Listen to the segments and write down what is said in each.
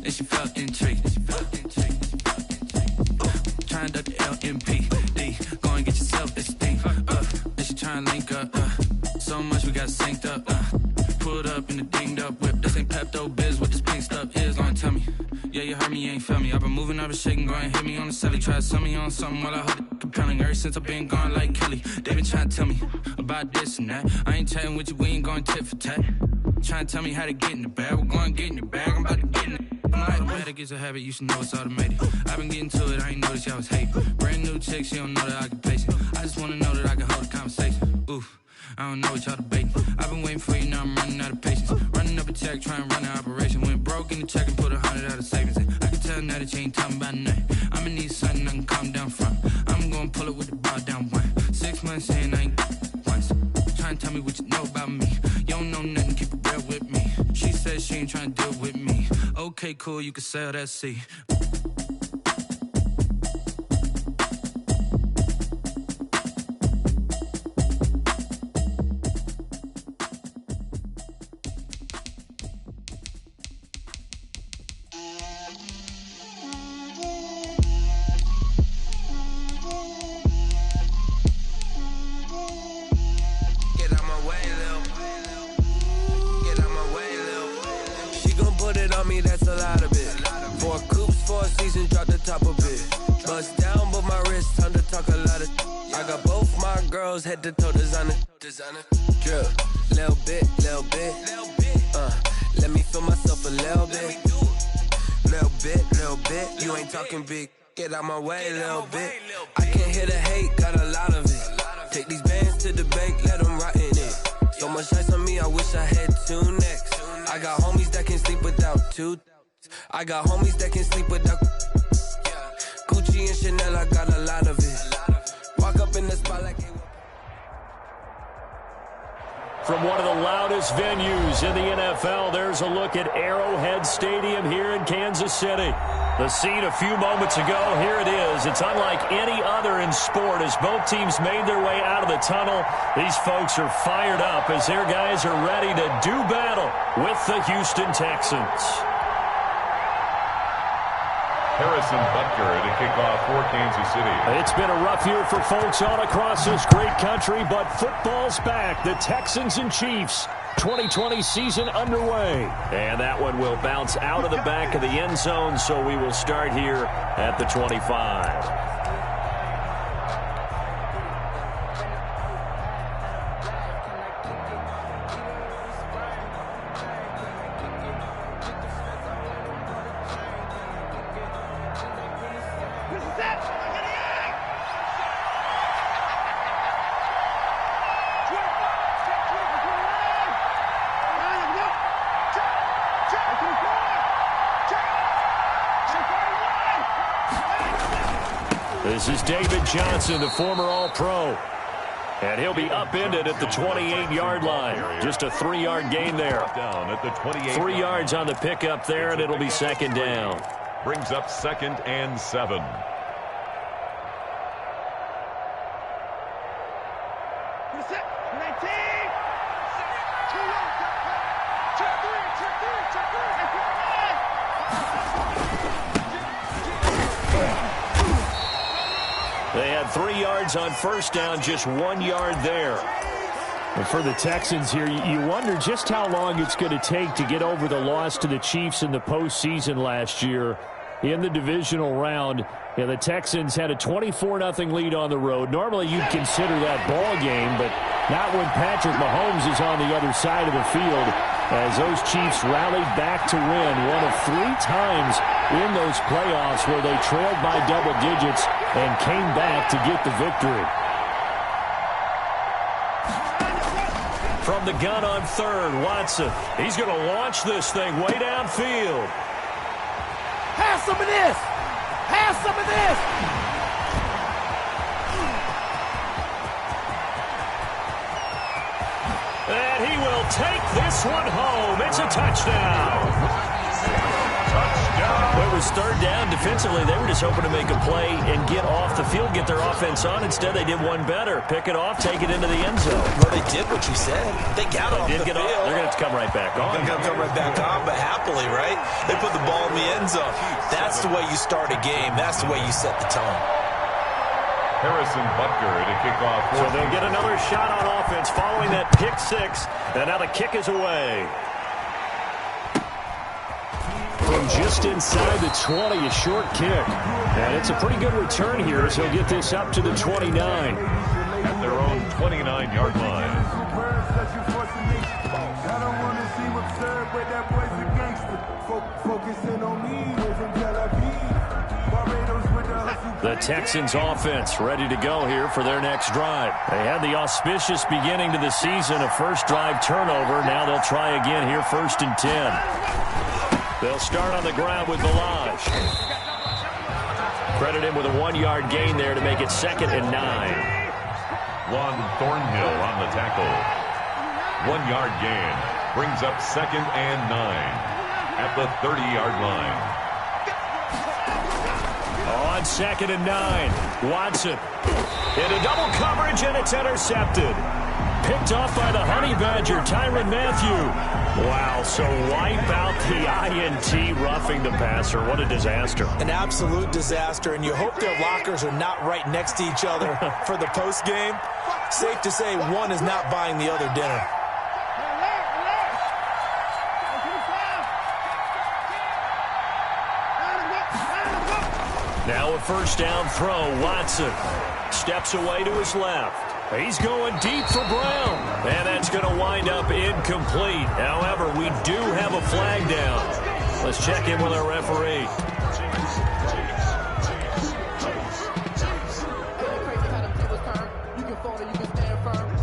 and she felt intrigued. Trying to duck the LMPD, go and get your self-esteem. And she trying to link up. So much we got synced up. Pulled up in the dinged up whip. This ain't Pepto Biz, what this pink stuff is. Gonna tell me. Yeah, you heard me, you ain't felt me. I've been moving up and shaking, go and hit me on the celly. Try to sell me on something while I hold it compelling. Ever since I've been gone like Kelly, they been trying to tell me about this and that. I ain't chatting with you, we ain't going tit for tat. Trying to tell me how to get in the bag. We're going to get in the bag, I'm about to get in it. I'm like, automatic is a habit, you should know it's automated. I've been getting to it, I ain't noticed y'all was hating. Brand new chick, she don't know that I can pace it. I just wanna know that I can hold a conversation. Oof, I don't know what y'all debating. I've been waiting for you, now I'm running out of patience. Running up a check, trying to run an operation. Went broke in the check and put 100 out of savings in. I can tell now that you ain't talking about nothing. I'ma need something I can calm down from. I'm gonna pull it with the ball down one. 6 months in, I ain't once. Trying to tell me what you know about me. You don't know nothing, keep it real with me. She said she ain't trying to deal with me. Okay, cool, you can sell that seat. Head to toe designer, drip, little bit, let me feel myself a little bit, you ain't talking big, get out my way, little bit, I can't hear the hate, got a lot of it, take these bands to the bank, let them rot in it, so much ice on me, I wish I had 2 necks, I got homies that can sleep without 2, I got homies that can sleep without, Gucci and Chanel, I got a lot of it, walk up in the spot like From one of the loudest venues in the NFL, there's a look at Arrowhead Stadium here in Kansas City. The scene a few moments ago, here it is. It's unlike any other in sport as both teams made their way out of the tunnel. These folks are fired up as their guys are ready to do battle with the Houston Texans. Harrison Butker to kick off for Kansas City. It's been a rough year for folks all across this great country, but football's back. The Texans and Chiefs, 2020 season underway. And that one will bounce out of the back of the end zone, so we will start here at the 25. This is David Johnson, the former All-Pro. And he'll be upended at the 28-yard line. Just a 3-yard gain there. Down at the 28. 3 yards on the pickup there, and it'll be second down. Brings up 2nd and 7. They had 3 yards on first down, just 1 yard there. And for the Texans here, you wonder just how long it's going to take to get over the loss to the Chiefs in the postseason last year in the divisional round. Yeah, the Texans had a 24-0 lead on the road. Normally you'd consider that ball game, but not when Patrick Mahomes is on the other side of the field, as those Chiefs rallied back to win one of 3 times in those playoffs where they trailed by double digits and came back to get the victory. From the gun on third, Watson. He's going to launch this thing way downfield. Have some of this! Have some of this! And he will take this one home. It's a touchdown. Touchdown. It was was third down. Defensively, they were just hoping to make a play and get off the field, get their offense on. Instead, they did one better. Pick it off, take it into the end zone. Well, they did what you said. They got off the field. They're going to have to come right back on. They're going to come right back on, but happily, right? They put the ball in the end zone. That's the way you start a game. That's the way you set the tone. Harrison Butker at a kickoff. So they'll get another shot on offense following that pick six. And now the kick is away. From just inside the 20, a short kick. And it's a pretty good return here as he'll get this up to the 29. At their own 29-yard line. The Texans offense ready to go here for their next drive. They had the auspicious beginning to the season, a first drive turnover. Now they'll try again here, 1st and 10. They'll start on the ground with Balaj. Credit him with a 1-yard gain there to make it 2nd and 9. Juan Thornhill on the tackle. 1-yard gain. Brings up 2nd and 9 at the 30-yard line. On 2nd and 9, Watson into double coverage, and it's intercepted. Picked off by the Honey Badger, Tyrann Mathieu. Wow, so wipe out the INT, roughing the passer. What a disaster. An absolute disaster, and you hope their lockers are not right next to each other for the postgame. Safe to say one is not buying the other dinner. Now a first down throw. Watson steps away to his left. He's going deep for Brown. And that's going to wind up incomplete. However, we do have a flag down. Let's check in with our referee.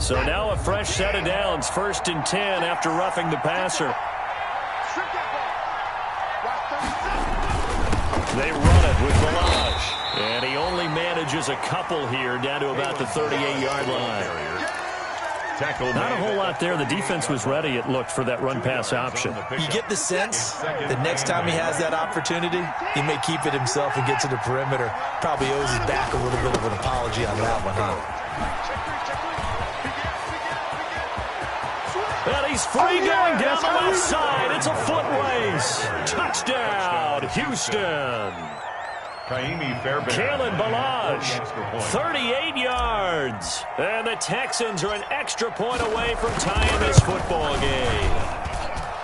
So now a fresh set of downs. 1st and 10 after roughing the passer. They run it with Balaj. And he only manages a couple here down to about the 38-yard line. Not a whole lot there. The defense was ready, it looked, for that run-pass option. You get the sense that next time he has that opportunity, he may keep it himself and get to the perimeter. Probably owes his back a little bit of an apology on that one, huh? And he's free going down the left side. It's a foot race. Touchdown, Houston. Kalen Balaj, 38 yards. And the Texans are an extra point away from tying this football game.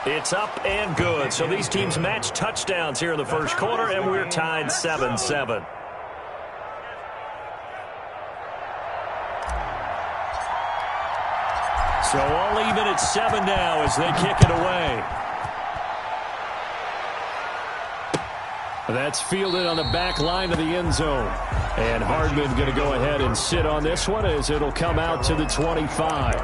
It's up and good. So these teams match touchdowns here in the first quarter, and we're tied 7-7. So all even at 7 now as they kick it away. That's fielded on the back line of the end zone. And Hardman going to go ahead and sit on this one as it'll come out to the 25.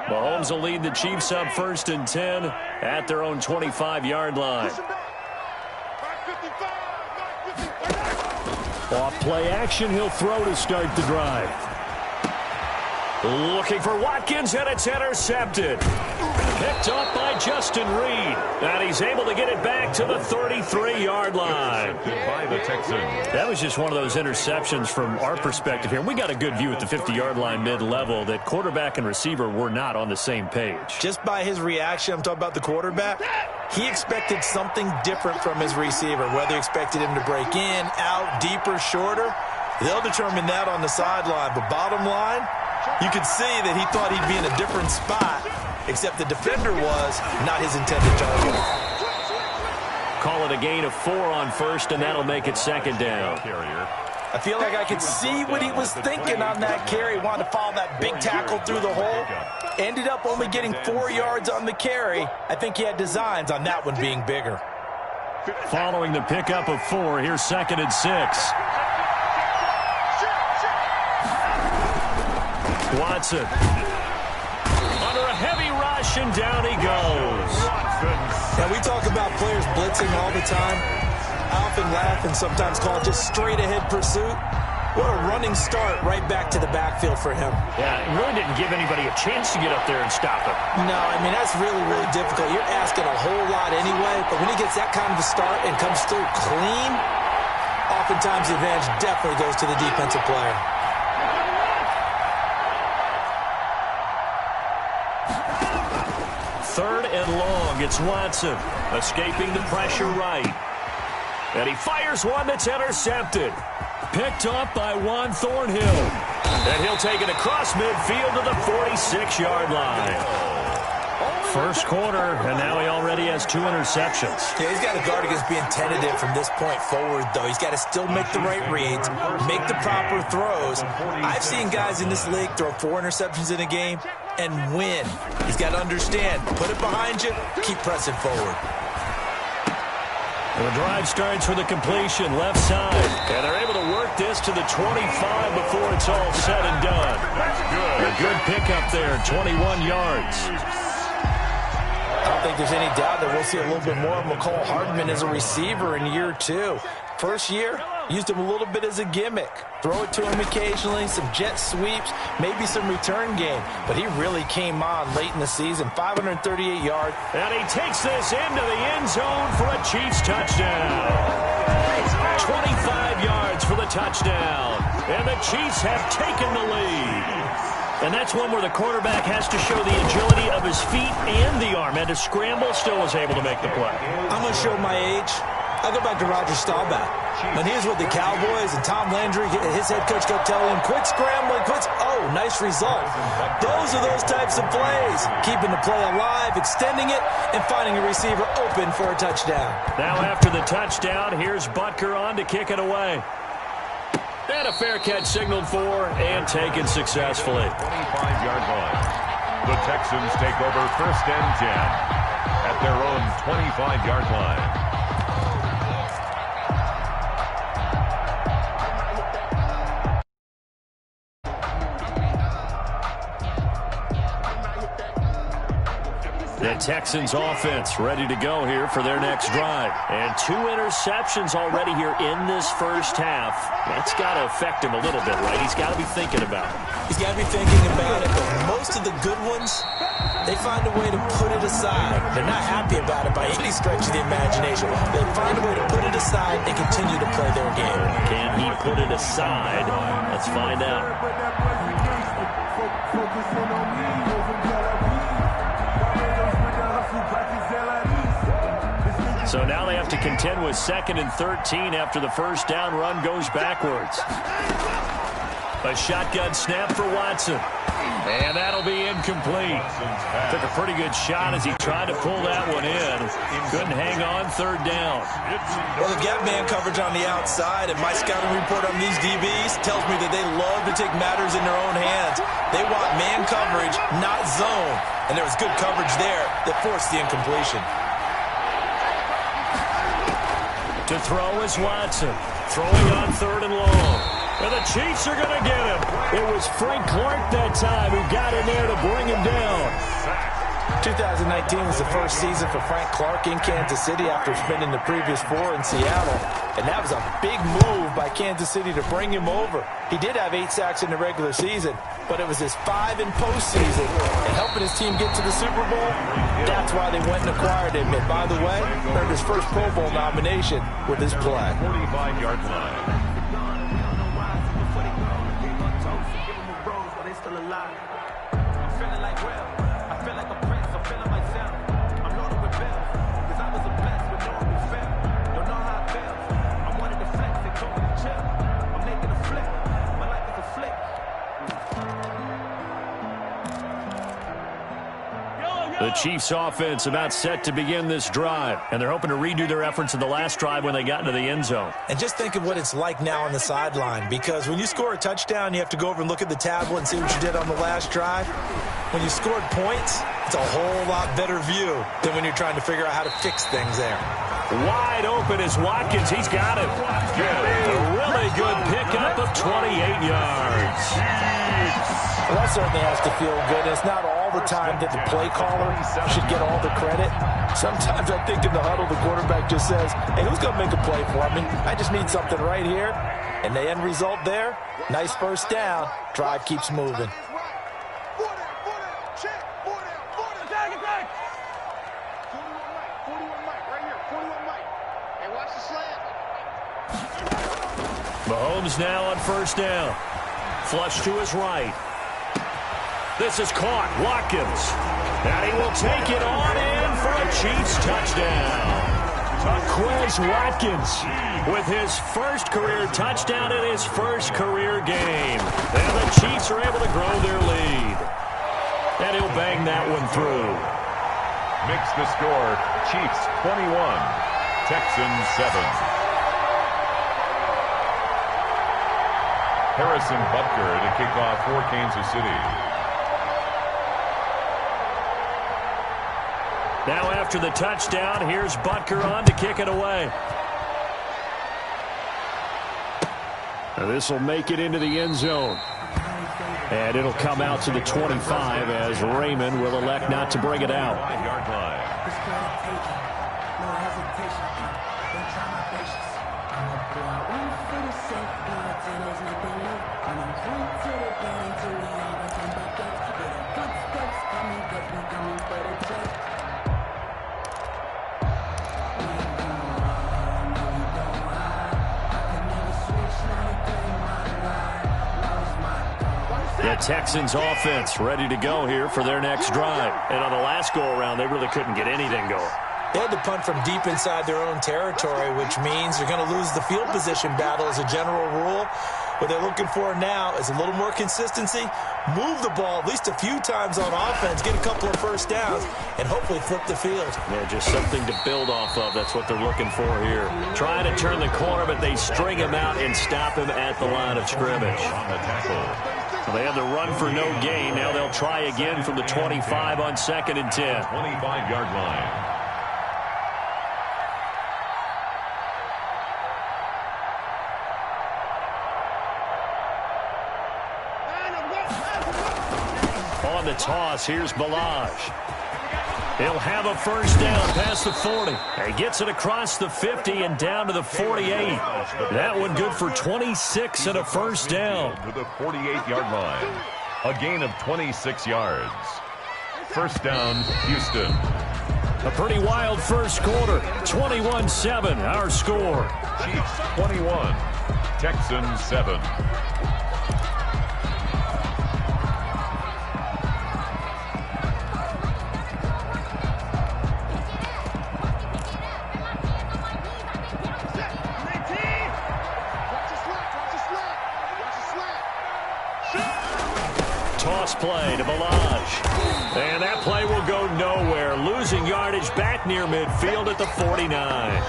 Mahomes will lead the Chiefs up 1st and 10 at their own 25-yard line. Off play action, he'll throw to start the drive. Looking for Watkins, and it's intercepted. Picked up by Justin Reed. And he's able to get it back to the 33-yard line. By the Texans. That was just one of those interceptions from our perspective here. We got a good view at the 50-yard line mid-level that quarterback and receiver were not on the same page. Just by his reaction, I'm talking about the quarterback, he expected something different from his receiver, whether he expected him to break in, out, deeper, shorter. They'll determine that on the sideline. But bottom line, you could see that he thought he'd be in a different spot, except the defender was not his intended target. Call it a gain of 4 on first, and that'll make it 2nd down. I feel like I could see what he was thinking on that carry. Wanted to follow that big tackle through the hole. Ended up only getting 4 yards on the carry. I think he had designs on that one being bigger. Following the pickup of 4, here's 2nd and 6. Watson under a heavy rush, and down he goes. Now, we talk about players blitzing all the time. I often laugh and sometimes call it just straight-ahead pursuit. What a running start right back to the backfield for him. Yeah, it really didn't give anybody a chance to get up there and stop him. No, I mean, that's really, really difficult. You're asking a whole lot anyway, but when he gets that kind of a start and comes through clean, oftentimes the advantage definitely goes to the defensive player. Third and long, it's Watson, escaping the pressure right. And he fires one that's intercepted. Picked up by Juan Thornhill. And he'll take it across midfield to the 46-yard line. First quarter, and now he already has 2 interceptions. Yeah, he's got to guard against being tentative from this point forward, though. He's got to still make the right reads, make the proper throws. I've seen guys in this league throw 4 interceptions in a game and win. He's got to understand, put it behind you, keep pressing forward. And the drive starts with a completion left side. And they're able to work this to the 25 before it's all said and done. A good pickup there, 21 yards. I don't think there's any doubt that we'll see a little bit more of McCall Hardman as a receiver in year 2. First year, used him a little bit as a gimmick. Throw it to him occasionally, some jet sweeps, maybe some return game. But he really came on late in the season, 538 yards. And he takes this into the end zone for a Chiefs touchdown. 25 yards for the touchdown. And the Chiefs have taken the lead. And that's one where the quarterback has to show the agility of his feet and the arm. And to scramble, still was able to make the play. I'm going to show my age. I'll go back to Roger Staubach. When he was with the Cowboys and Tom Landry, his head coach kept telling him, quit scrambling, quit. Oh, nice result. Those are those types of plays. Keeping the play alive, extending it, and finding a receiver open for a touchdown. Now after the touchdown, here's Butker on to kick it away. And a fair catch signaled for and taken successfully. 25-yard line. The Texans take over 1st and 10 at their own 25-yard line. The Texans offense ready to go here for their next drive. And 2 interceptions already here in this first half. That's got to affect him a little bit, right? He's got to be thinking about it. He's got to be thinking about it, but most of the good ones, they find a way to put it aside. They're not happy about it by any stretch of the imagination. They find a way to put it aside and continue to play their game. Can he put it aside? Let's find out. So now they have to contend with 2nd and 13 after the first down run goes backwards. A shotgun snap for Watson. And that'll be incomplete. Took a pretty good shot as he tried to pull that one in. Couldn't hang on 3rd down. Well, they've got man coverage on the outside, and my scouting report on these DBs tells me that they love to take matters in their own hands. They want man coverage, not zone. And there was good coverage there that forced the incompletion. To throw is Watson. Throwing on 3rd and long. And the Chiefs are going to get him. It was Frank Clark that time who got in there to bring him down. 2019 was the first season for Frank Clark in Kansas City after spending the previous 4 in Seattle. And that was a big move by Kansas City to bring him over. He did have 8 sacks in the regular season, but it was his 5 in postseason. And helping his team get to the Super Bowl, that's why they went and acquired him. And by the way, earned his first Pro Bowl nomination with his play. 45-yard line. The Chiefs offense about set to begin this drive, and they're hoping to redo their efforts in the last drive when they got into the end zone. And just think of what it's like now on the sideline, because when you score a touchdown, you have to go over and look at the tablet and see what you did on the last drive. When you scored points, it's a whole lot better view than when you're trying to figure out how to fix things there. Wide open is Watkins. He's got it. A really good pickup of 28 yards. Well, that certainly has to feel good. It's not all all the time that the play caller should get all the credit. Sometimes I think in the huddle, the quarterback just says, hey, who's going to make a play for me? I just need something right here. And the end result there, nice first down. Drive keeps moving. Mahomes now on first down. Flush to his right. This is caught. Watkins. And he will take it on in for a Chiefs touchdown. Quez Watkins with his first career touchdown in his first career game. And the Chiefs are able to grow their lead. And he'll bang that one through. Makes the score Chiefs 21, Texans 7. Harrison Butker to kick off for Kansas City. Now after the touchdown, here's Butker on to kick it away. This will make it into the end zone. And it'll come out to the 25 as Raymond will elect not to bring it out. 5-yard line. The Texans offense ready to go here for their next drive. And on the last go-around, they really couldn't get anything going. They had to punt from deep inside their own territory, which means they're going to lose the field position battle as a general rule. What they're looking for now is a little more consistency, move the ball at least a few times on offense, get a couple of first downs, and hopefully flip the field. Yeah, just something to build off of. That's what they're looking for here. Trying to turn the corner, but they string him out and stop him at the line of scrimmage. On the tackle. So they had the run for no gain. Now they'll try again from the 25 on 2nd and 10. 25-yard line. On the toss, here's Balaj. He'll have a first down past the 40. He gets it across the 50 and down to the 48. That one good for 26 and a first down. To the 48-yard line. A gain of 26 yards. First down, Houston. A pretty wild first quarter. 21-7, our score. Chiefs 21, Texans 7. Toss play to Balaj. And that play will go nowhere. Losing yardage back near midfield at the 49.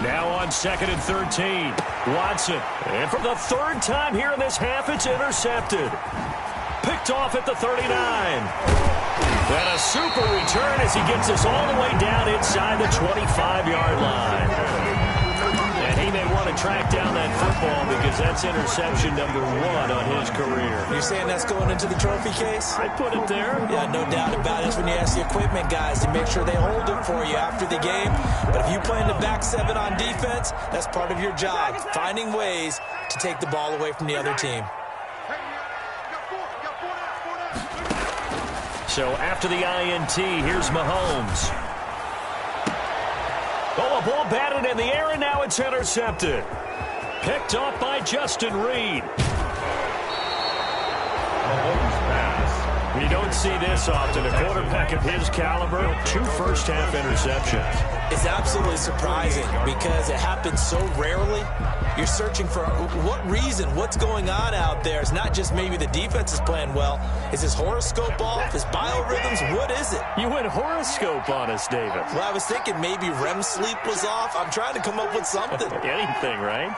Now on 2nd and 13. Watson. And for the third time here in this half, it's intercepted. Picked off at the 39. And a super return as he gets us all the way down inside the 25-yard line. And he may want to track down that football because that's interception number 1 on his career. You're saying that's going into the trophy case? I put it there. Yeah, no doubt about it. That's when you ask the equipment guys to make sure they hold it for you after the game. But if you play in the back 7 on defense, that's part of your job, finding ways to take the ball away from the other team. So after the INT, here's Mahomes. Oh, a ball batted in the air, and now it's intercepted. Picked off by Justin Reed. Mahomes' pass You don't see this often. A quarterback of his caliber, 2 first-half interceptions. It's absolutely surprising because it happens so rarely. You're searching for what reason, what's going on out there. It's not just maybe the defense is playing well. Is his horoscope off? His biorhythms? What is it? You went horoscope on us, David. Well, I was thinking maybe REM sleep was off. I'm trying to come up with something. Anything, right?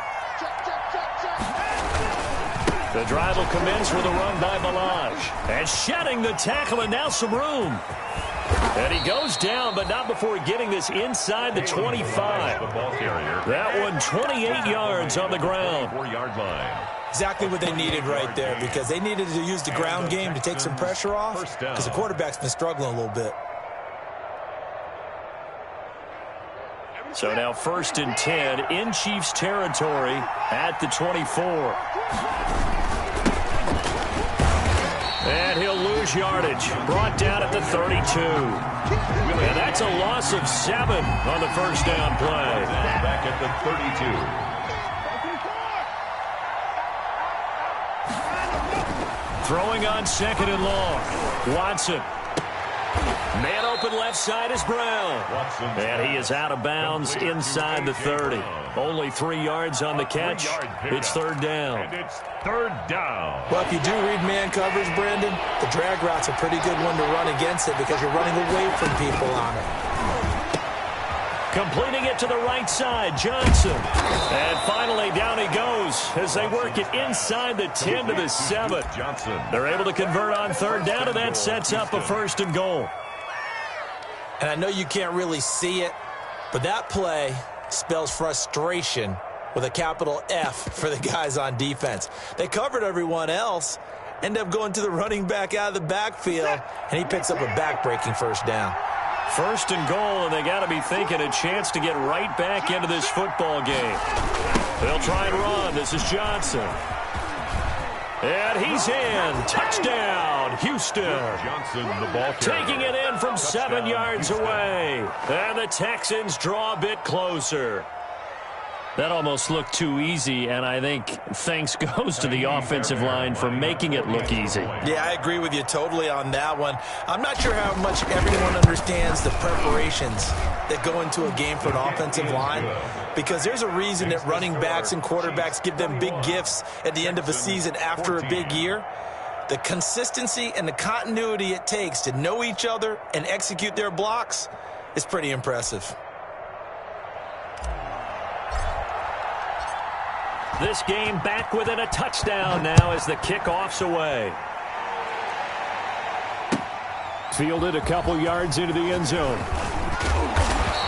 The drive will commence with a run by Balaj. And shedding the tackle, and now some room. And he goes down, but not before getting this inside the 25. That one 28 yards on the ground. 4-yard line. Exactly what they needed right there, because they needed to use the ground game to take some pressure off, because the quarterback's been struggling a little bit. So now 1st and 10 in Chiefs territory at the 24. And he'll lose yardage. Brought down at the 32. And that's a loss of 7 on the first down play. Back at the 32. Throwing on 2nd and long. Watson. Man open left side is Brown. And he is out of bounds inside the 30. Only 3 yards on the catch. It's 3rd down. And it's 3rd down. Well, if you do read man coverage, Brandon, the drag route's a pretty good one to run against it because you're running away from people on it. Completing it to the right side, Johnson. And finally down he goes as they work it inside the 10 to the 7. They're able to convert on 3rd down, and that sets up a 1st and goal. And I know you can't really see it, but that play spells frustration with a capital F for the guys on defense. They covered everyone else, end up going to the running back out of the backfield, and he picks up a back-breaking 1st down. 1st and goal, and they got to be thinking a chance to get right back into this football game. They'll try and run. This is Johnson. And he's in. Touchdown, Houston. Johnson, the ball carrier. Taking it in from 7 yards away. And the Texans draw a bit closer. That almost looked too easy, and I think thanks goes to the offensive line for making it look easy. Yeah, I agree with you totally on that one. I'm not sure how much everyone understands the preparations that go into a game for an offensive line, because there's a reason that running backs and quarterbacks give them big gifts at the end of a season after a big year. The consistency and the continuity it takes to know each other and execute their blocks is pretty impressive. This game back within a touchdown now as the kickoff's away. Fielded a couple yards into the end zone.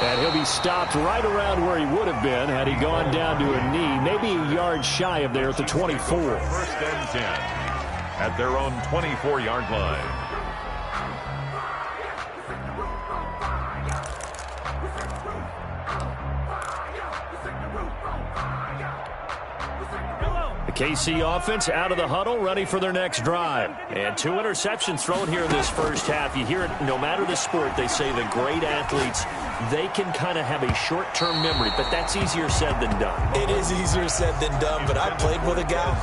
And he'll be stopped right around where he would have been had he gone down to a knee, maybe a yard shy of there at the 24. 1st and 10 at their own 24-yard line. The KC offense out of the huddle, ready for their next drive. And 2 interceptions thrown here in this first half. You hear it no matter the sport. They say the great athletes, they can kind of have a short-term memory, but that's easier said than done. It is easier said than done, but I played with a guy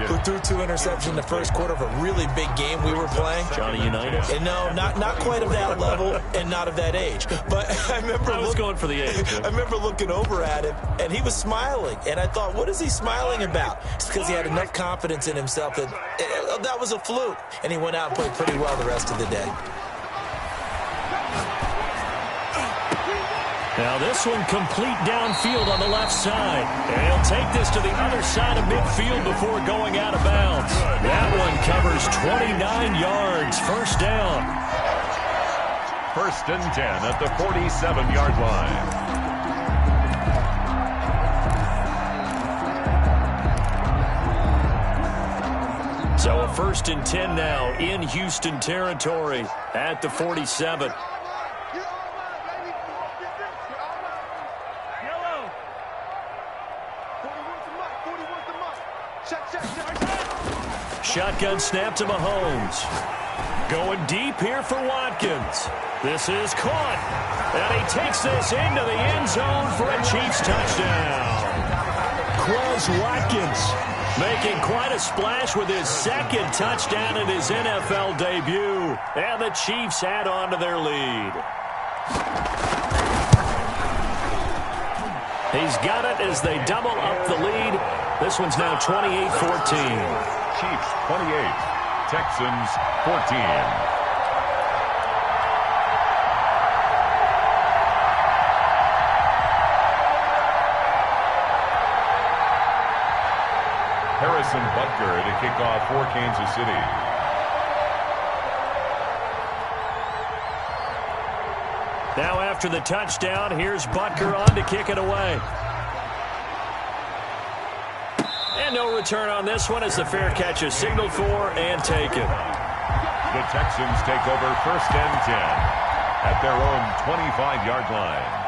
who threw 2 interceptions in the first quarter of a really big game we were playing. Johnny Unitas? And no, not quite of that level and not of that age. But I was going for the age. I remember looking over at him, and he was smiling. And I thought, what is he smiling about? It's because he had enough confidence in himself that that was a fluke. And he went out and played pretty well the rest of the day. Now this one complete downfield on the left side. And he'll take this to the other side of midfield before going out of bounds. That one covers 29 yards. 1st down. 1st and 10 at the 47-yard line. So a 1st and 10 now in Houston territory at the 47. Shotgun snap to Mahomes. Going deep here for Watkins. This is caught. And he takes this into the end zone for a Chiefs touchdown. Quez Watkins Making quite a splash with his second touchdown in his NFL debut. And the Chiefs add on to their lead. He's got it as they double up the lead. This one's now 28-14. Chiefs 28, Texans 14. Harrison Butker to kick off for Kansas City. Now after the touchdown, here's Butker on to kick it away. And no return on this one as the fair catch is signaled for and taken. The Texans take over 1st and 10 at their own 25-yard line.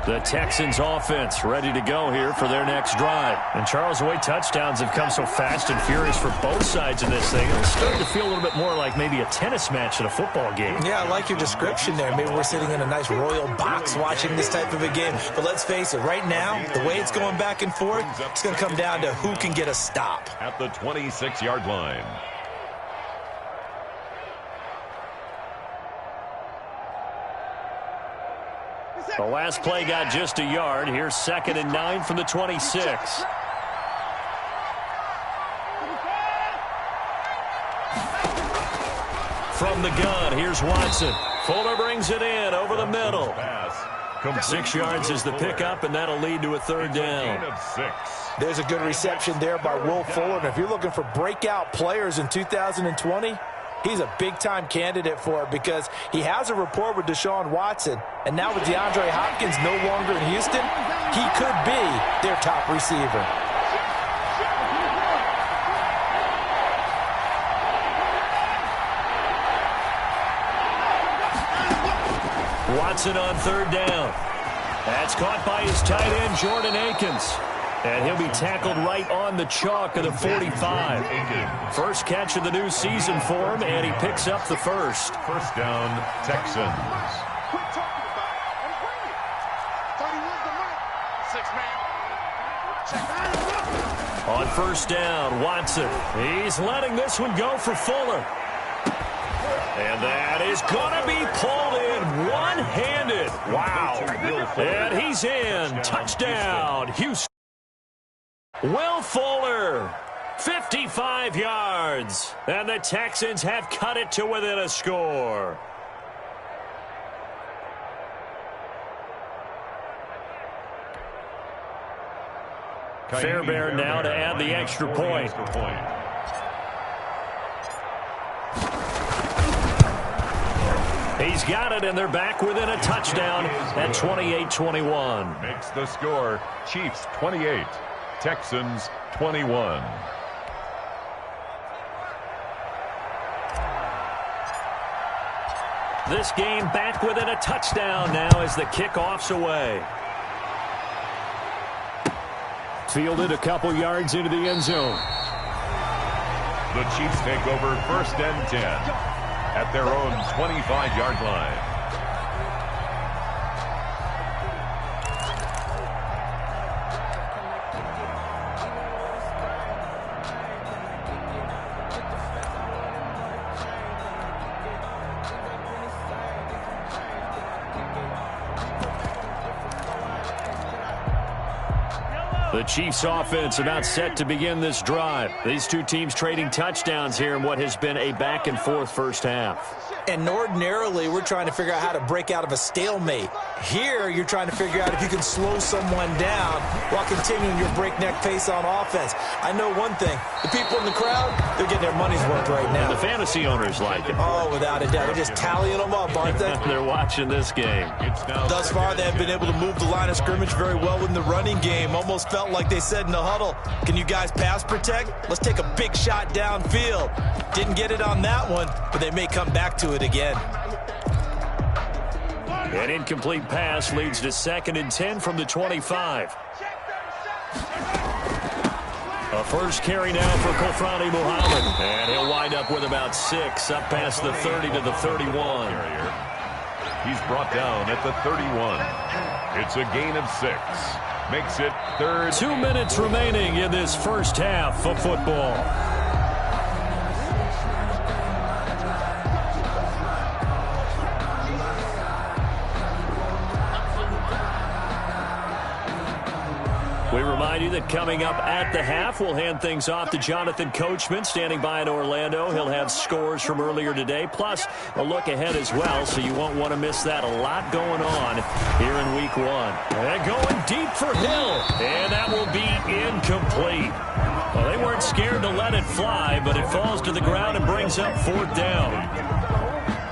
The Texans offense ready to go here for their next drive. And Charles, the way touchdowns have come so fast and furious for both sides of this thing, it's starting to feel a little bit more like maybe a tennis match in a football game. Yeah, I like your description there. Maybe we're sitting in a nice royal box watching this type of a game. But let's face it, right now, the way it's going back and forth, it's going to come down to who can get a stop. At the 26-yard line. The last play got just a yard. Here's 2nd and 9 from the 26. From the gun, here's Watson. Fuller brings it in over the middle. 6 yards is the pickup, and that'll lead to a 3rd down. There's a good reception there by Will Fuller. And if you're looking for breakout players in 2020, he's a big-time candidate for it because he has a rapport with Deshaun Watson. And now with DeAndre Hopkins no longer in Houston, he could be their top receiver. Watson on 3rd down. That's caught by his tight end, Jordan Akins. And he'll be tackled right on the chalk of the 45. First catch of the new season for him, and he picks up the first. 1st down, Texans. On 1st down, Watson. He's letting this one go for Fuller. And that is going to be pulled in one-handed. Wow. And he's in. Touchdown, Houston. Will Fuller, 55 yards. And the Texans have cut it to within a score. Fairbairn now to add the extra point. He's got it, and they're back within a touchdown at 28-21. Makes the score Chiefs 28, Texans 21. This game back within a touchdown now as the kickoff's away. Fielded a couple yards into the end zone. The Chiefs take over 1st and 10 at their own 25-yard line. The Chiefs offense about set to begin this drive. These two teams trading touchdowns here in what has been a back-and-forth first half. And ordinarily, we're trying to figure out how to break out of a stalemate. Here, you're trying to figure out if you can slow someone down while continuing your breakneck pace on offense. I know one thing. The people in the crowd, they're getting their money's worth right now. And the fantasy owners like it. Oh, without a doubt. They're just tallying them up, aren't they? They're watching this game. Thus far, they have been able to move the line of scrimmage very well in the running game. Almost felt like they said in the huddle, can you guys pass protect? Let's take a big shot downfield. Didn't get it on that one, but they may come back to it again. An incomplete pass leads to 2nd and 10 from the 25. A first carry now for Kofrani Muhammad. And he'll wind up with about 6 up past the 30 to the 31. He's brought down at the 31. It's a gain of 6. Makes it 3rd. 2 minutes remaining in this first half of football. We remind you that coming up at the half, we'll hand things off to Jonathan Coachman, standing by in Orlando. He'll have scores from earlier today, plus a look ahead as well, so you won't want to miss that. A lot going on here in Week 1. And going deep for Hill, and that will be incomplete. Well, they weren't scared to let it fly, but it falls to the ground and brings up 4th down.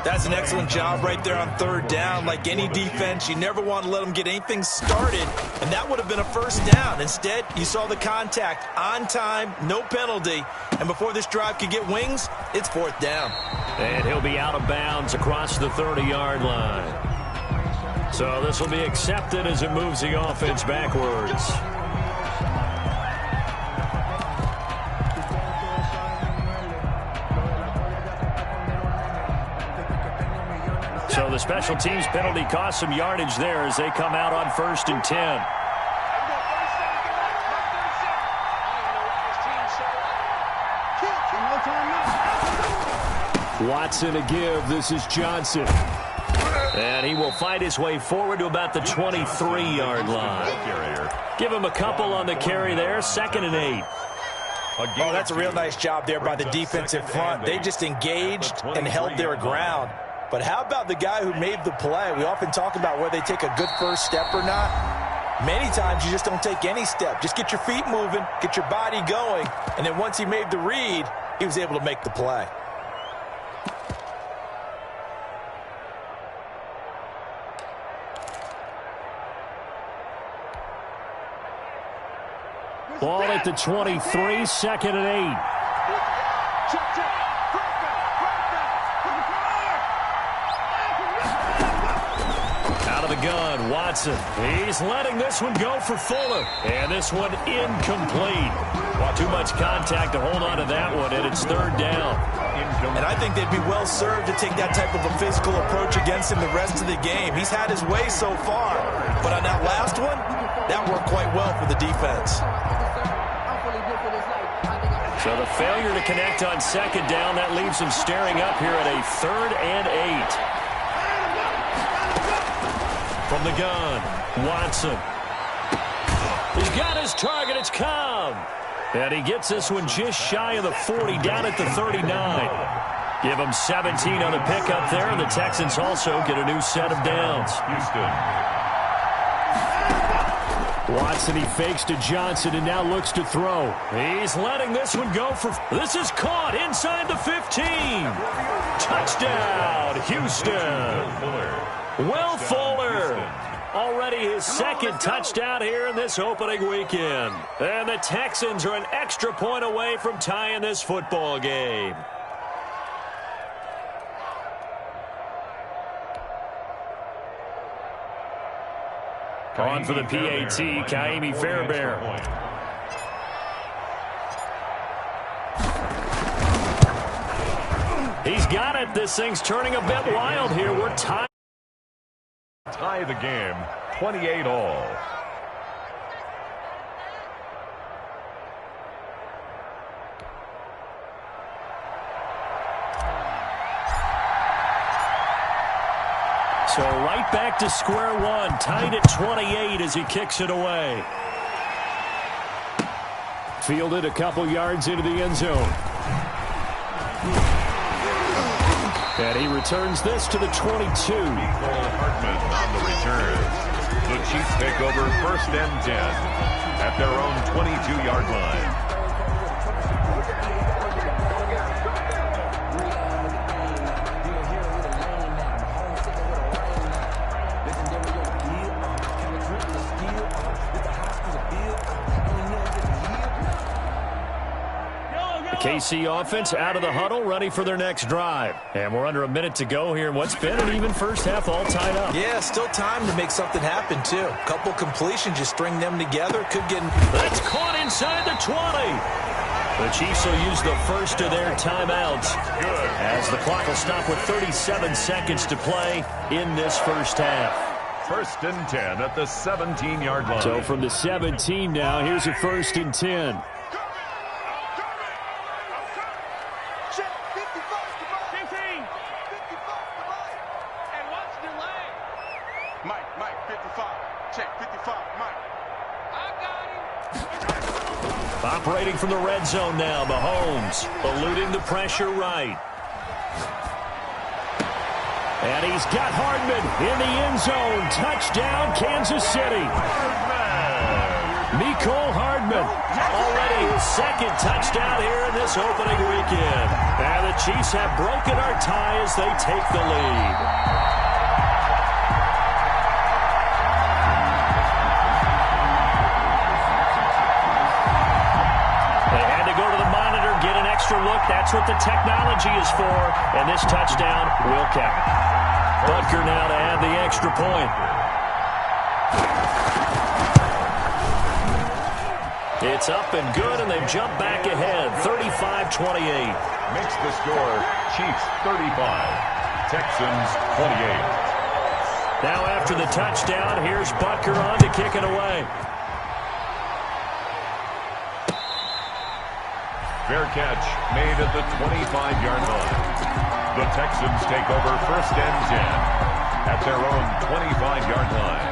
That's an excellent job right there on 3rd down. Like any defense, you never want to let them get anything started, and that would have been a 1st down. Instead, you saw the contact on time, no penalty, and before this drive could get wings, it's 4th down. And he'll be out of bounds across the 30-yard line. So this will be accepted as it moves the offense backwards. So the special teams penalty cost some yardage there as they come out on 1st and 10. Watson a give. This is Johnson. And he will fight his way forward to about the 23-yard line. Give him a couple on the carry there. 2nd and 8. Oh, that's a real nice job there by the defensive front. They just engaged and held their ground. But how about the guy who made the play? We often talk about whether they take a good first step or not. Many times you just don't take any step. Just get your feet moving, get your body going, and then once he made the read, he was able to make the play. Ball at the 23, 2nd and 8. Gun, Watson. He's letting this one go for Fuller. And this one incomplete. Well, too much contact to hold on to that one, and it's 3rd down. And I think they'd be well served to take that type of a physical approach against him the rest of the game. He's had his way so far. But on that last one, that worked quite well for the defense. So the failure to connect on 2nd down, that leaves him staring up here at a 3rd and 8. From the gun, Watson. He's got his target. It's Cobb. And he gets this one just shy of the 40, down at the 39. Give him 17 on the pickup there, and the Texans also get a new set of downs. Houston. Watson, he fakes to Johnson and now looks to throw. He's letting this one go for... This is caught inside the 15. Touchdown, Houston. Will Fuller, already his 2nd touchdown here in this opening weekend. And the Texans are an extra point away from tying this football game. On for the PAT, Kaimi Fairbairn. He's got it. This thing's turning a bit wild here. We're tied. Tie the game, 28 all. So right back to square one, tied at 28 as he kicks it away. Fielded a couple yards into the end zone. And he returns this to the 22. Hartman on the return. The Chiefs take over 1st and 10 at their own 22-yard line. KC offense out of the huddle, ready for their next drive. And we're under a minute to go here in what's been an even first half, all tied up. Yeah, still time to make something happen, too. Couple completions, you string them together, could get... That's caught inside the 20. The Chiefs will use the first of their timeouts as the clock will stop with 37 seconds to play in this first half. 1st and 10 at the 17-yard line. So from the 17 now, here's a 1st and 10. Mike, 55. Check, 55, Mike. I got him. Operating from the red zone now, Mahomes eluding the pressure right. And he's got Hardman in the end zone. Touchdown, Kansas City. Mecole Hardman, already his second touchdown here in this opening weekend. And the Chiefs have broken our tie as they take the lead. They had to go to the monitor, get an extra look. That's what the technology is for. And this touchdown will count. Butker now to add the extra point. It's up and good, and they've jumped back ahead, 35-28. Makes the score Chiefs 35, Texans 28. Now after the touchdown, here's Butker on to kick it away. Fair catch made at the 25-yard line. The Texans take over 1st and 10 at their own 25-yard line.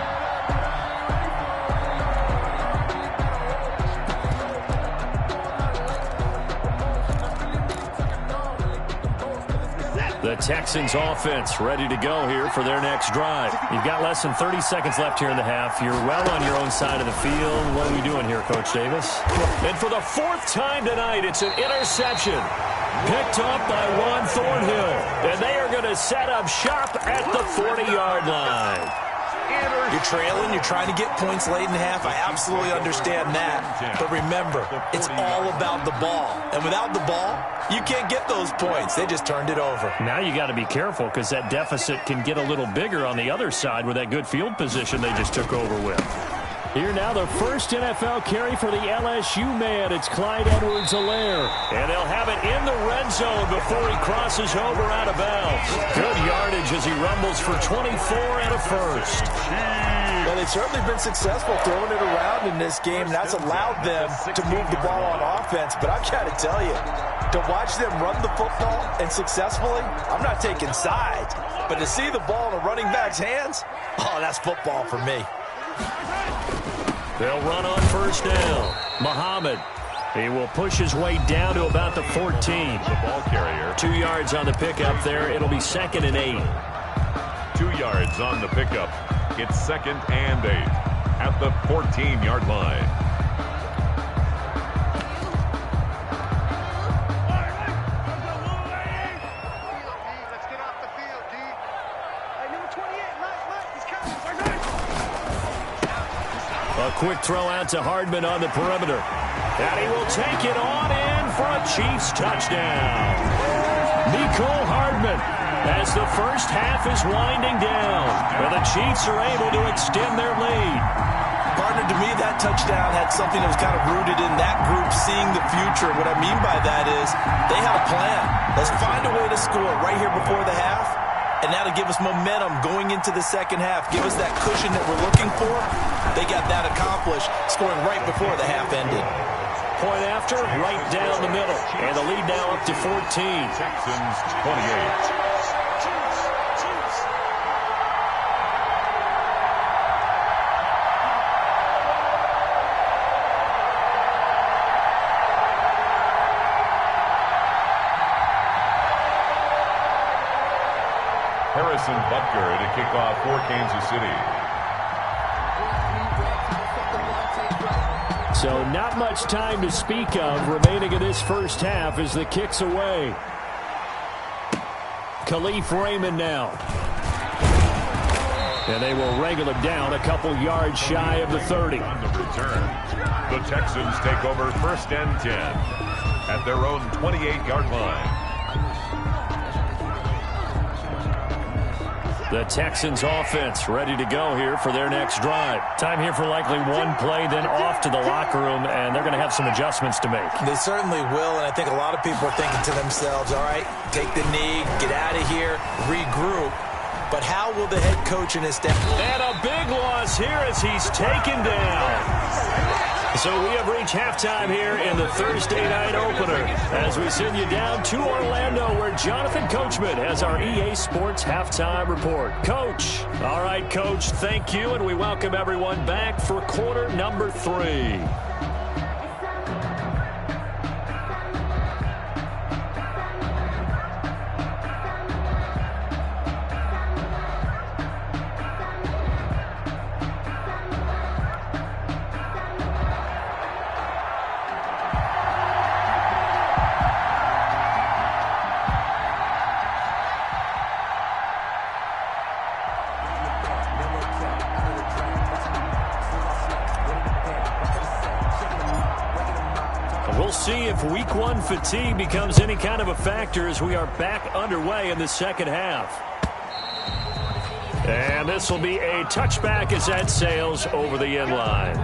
The Texans offense ready to go here for their next drive. You've got less than 30 seconds left here in the half. You're well on your own side of the field. What are we doing here, Coach Davis? And for the 4th time tonight, it's an interception. Picked up by Juan Thornhill. And they are going to set up shop at the 40-yard line. You're trailing. You're trying to get points late in the half. I absolutely understand that. But remember, it's all about the ball. And without the ball, you can't get those points. They just turned it over. Now you got to be careful because that deficit can get a little bigger on the other side with that good field position they just took over with. Here now, the first NFL carry for the LSU man. It's Clyde Edwards-Helaire. And they'll have it in the red zone before he crosses over out of bounds. Good yardage as he rumbles for 24 and a first. Well, they've certainly been successful throwing it around in this game. That's allowed them to move the ball on offense. But I've got to tell you, to watch them run the football and successfully, I'm not taking sides. But to see the ball in a running back's hands, oh, that's football for me. They'll run on first down. Muhammad, he will push his way down to about the 14. The ball carrier. 2 yards on the pickup there. It'll be 2nd and 8. 2 yards on the pickup. It's 2nd and 8 at the 14-yard line. A quick throw out to Hardman on the perimeter. And he will take it on in for a Chiefs touchdown. Mecole Hardman as the first half is winding down. And the Chiefs are able to extend their lead. Partner, to me, that touchdown had something that was kind of rooted in that group seeing the future. What I mean by that is they had a plan. Let's find a way to score right here before the half. And now to give us momentum going into the second half, give us that cushion that we're looking for, they got that accomplished, scoring right before the half ended. Point after, right down the middle. And the lead now up to 14. Texans 28. Harrison Butker to kick off for Kansas City. So not much time to speak of remaining in this first half as the kick's away. Khalif Raymond now. And they will wrangle him down a couple yards shy of the 30. On the return, the Texans take over 1st and 10 at their own 28-yard line. The Texans offense ready to go here for their next drive. Time here for likely one play, then off to the locker room, and they're going to have some adjustments to make. They certainly will, and I think a lot of people are thinking to themselves, all right, take the knee, get out of here, regroup. But how will the head coach and his staff... And a big loss here as he's taken down. So we have reached halftime here in the Thursday night opener as we send you down to Orlando where Jonathan Coachman has our EA Sports halftime report. Coach. All right, Coach, thank you, and we welcome everyone back for quarter number 3. We'll see if week 1 fatigue becomes any kind of a factor as we are back underway in the second half. And this will be a touchback as that sails over the end line.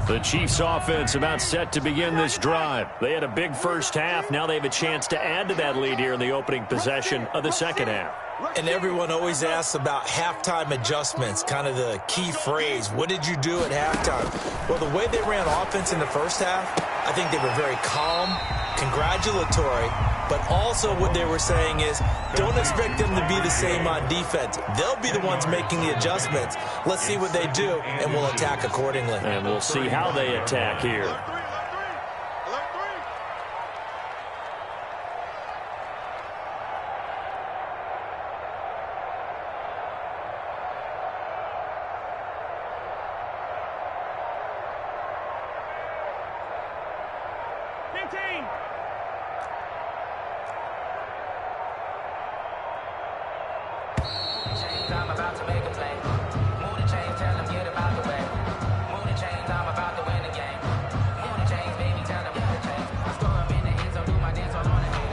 The Chiefs offense about set to begin this drive. They had a big first half. Now they have a chance to add to that lead here in the opening possession of the second half. And everyone always asks about halftime adjustments, kind of the key phrase. What did you do at halftime? Well, the way they ran offense in the first half, I think they were very calm, congratulatory, but also what they were saying is don't expect them to be the same on defense. They'll be the ones making the adjustments. Let's see what they do, and we'll attack accordingly. And we'll see how they attack here.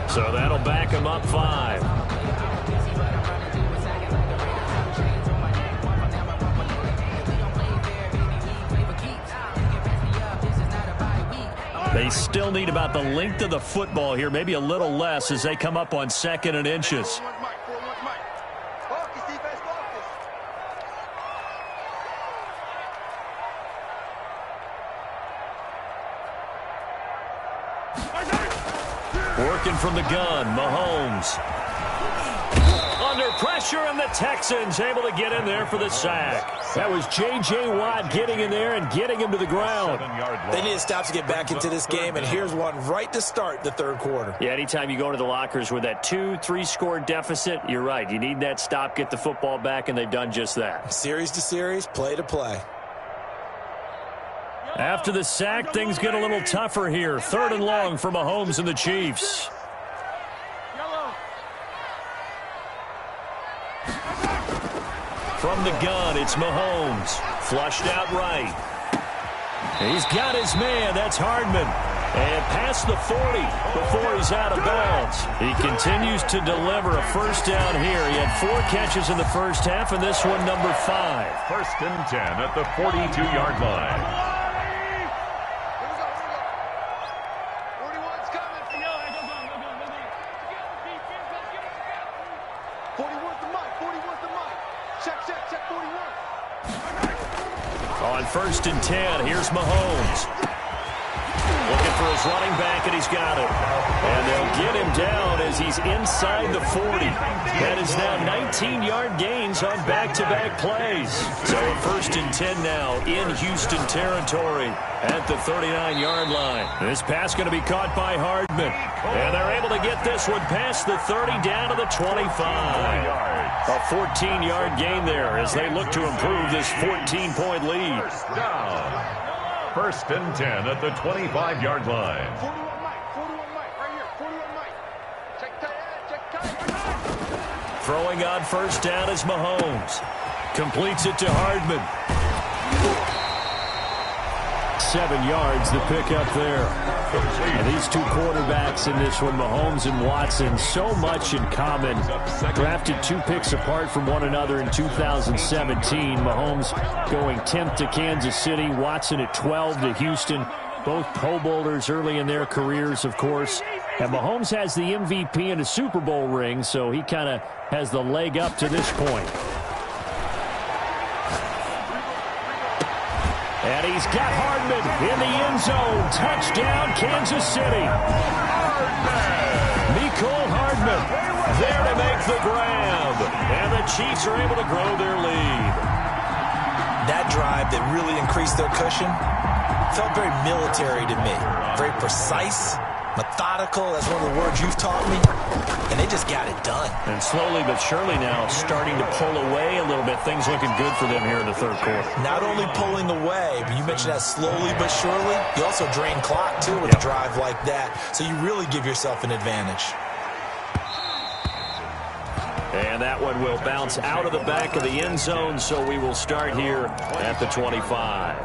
So that'll back him up 5. They still need about the length of the football here, maybe a little less as they come up on 2nd and inches. Working from the gun, Mahomes. Under pressure, and the Texans able to get in there for the sack. That was J.J. Watt getting in there and getting him to the ground. They need to stop to get back into this game, and here's one right to start the third quarter. Yeah, anytime you go to the lockers with that 2-3 score deficit, you're right. You need that stop, get the football back, and they've done just that. Series to series, play to play. After the sack, things get a little tougher here. 3rd and long for Mahomes and the Chiefs. From the gun, it's Mahomes. Flushed out right. He's got his man. That's Hardman. And past the 40 before he's out of bounds. He continues to deliver a first down here. He had 4 catches in the first half, and this one number 5. 1st and 10 at the 42-yard line. On 1st and 10, here's Mahomes. Looking for his running back, and he's got it. And they'll get him down as he's inside the 40. That is now 19-yard gains on back-to-back plays. So a 1st and 10 now in Houston territory at the 39-yard line. This pass going to be caught by Hardman. And they're able to get this one past the 30 down to the 25. A 14-yard gain there as they look to improve this 14-point lead. First and 10 at the 25-yard line. 41 Mike, right here, 41 Mike. Check tight. Throwing on first down is Mahomes. Completes it to Hardman. 7 yards, the pickup there. And these two quarterbacks in this one, Mahomes and Watson, so much in common. Drafted 2 picks apart from one another in 2017. Mahomes going 10th to Kansas City, Watson at 12 to Houston. Both Pro Bowlers early in their careers, of course. And Mahomes has the MVP and a Super Bowl ring, so he kind of has the leg up to this point. And he's got Hardman in the end zone. Touchdown, Kansas City. Mecole Hardman there to make the grab. And the Chiefs are able to grow their lead. That drive that really increased their cushion felt very military to me. Very precise, methodical. That's one of the words you've taught me. And they just got it done. And slowly but surely now starting to pull away a little bit. Things looking good for them here in the third quarter. Not only pulling away, but you mentioned that slowly but surely. You also drain clock, too, with a drive like that. So you really give yourself an advantage. And that one will bounce out of the back of the end zone, so we will start here at the 25.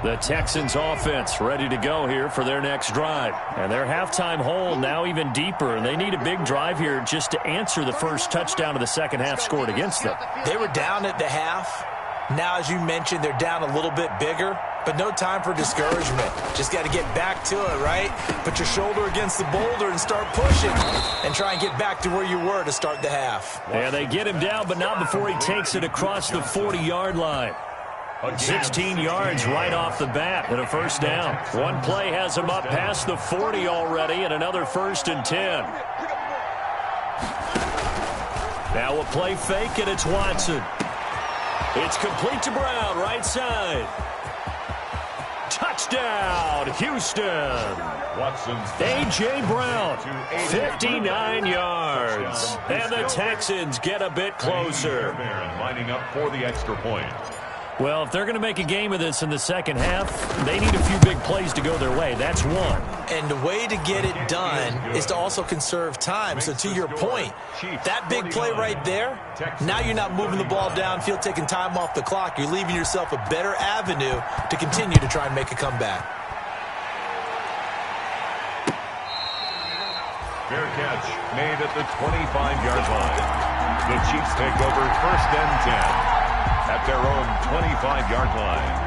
The Texans offense ready to go here for their next drive. And their halftime hole now even deeper. And they need a big drive here just to answer the first touchdown of the second half scored against them. They were down at the half. Now, as you mentioned, they're down a little bit bigger. But no time for discouragement. Just got to get back to it, right? Put your shoulder against the boulder and start pushing. And try and get back to where you were to start the half. And they get him down, but not before he takes it across the 40-yard line. 16 yards right off the bat and a first down. One play has him up past the 40 already and another first and 10. Now a play fake and it's Watson. It's complete to Brown, right side. Touchdown, Houston. A.J. Brown, 59 yards. And the Texans get a bit closer. Lining up for the extra point. Well, if they're going to make a game of this in the second half, they need a few big plays to go their way. That's one. And the way to get it done is to also conserve time. So to your point, that big play right there, now you're not moving the ball downfield, taking time off the clock. You're leaving yourself a better avenue to continue to try and make a comeback. Fair catch made at the 25-yard line. The Chiefs take over first and 10. At their own 25-yard line.